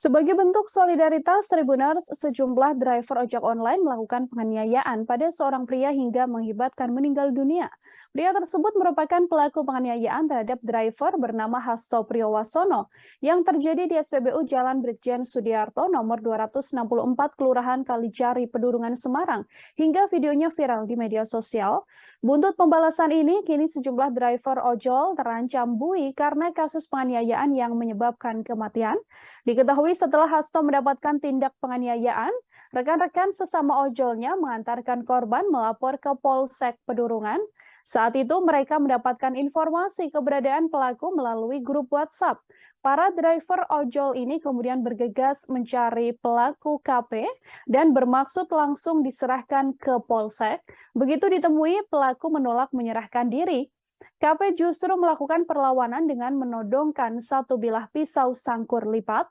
Sebagai bentuk solidaritas Tribuners, sejumlah driver ojek online melakukan penganiayaan pada seorang pria hingga mengakibatkan meninggal dunia. Pria tersebut merupakan pelaku penganiayaan terhadap driver bernama Hasto Priyowasono yang terjadi di SPBU Jalan Brigjen Sudiarto nomor 264 Kelurahan Kalijari, Pedurungan, Semarang, hingga videonya viral di media sosial. Buntut pembalasan ini, kini sejumlah driver ojol terancam buih karena kasus penganiayaan yang menyebabkan kematian. Diketahui setelah Hasto mendapatkan tindak penganiayaan, rekan-rekan sesama ojolnya mengantarkan korban melapor ke Polsek Pedurungan. Saat itu mereka mendapatkan informasi keberadaan pelaku melalui grup WhatsApp. Para driver ojol ini kemudian bergegas mencari pelaku KP dan bermaksud langsung diserahkan ke Polsek. Begitu ditemui, pelaku menolak menyerahkan diri. KP justru melakukan perlawanan dengan menodongkan satu bilah pisau sangkur lipat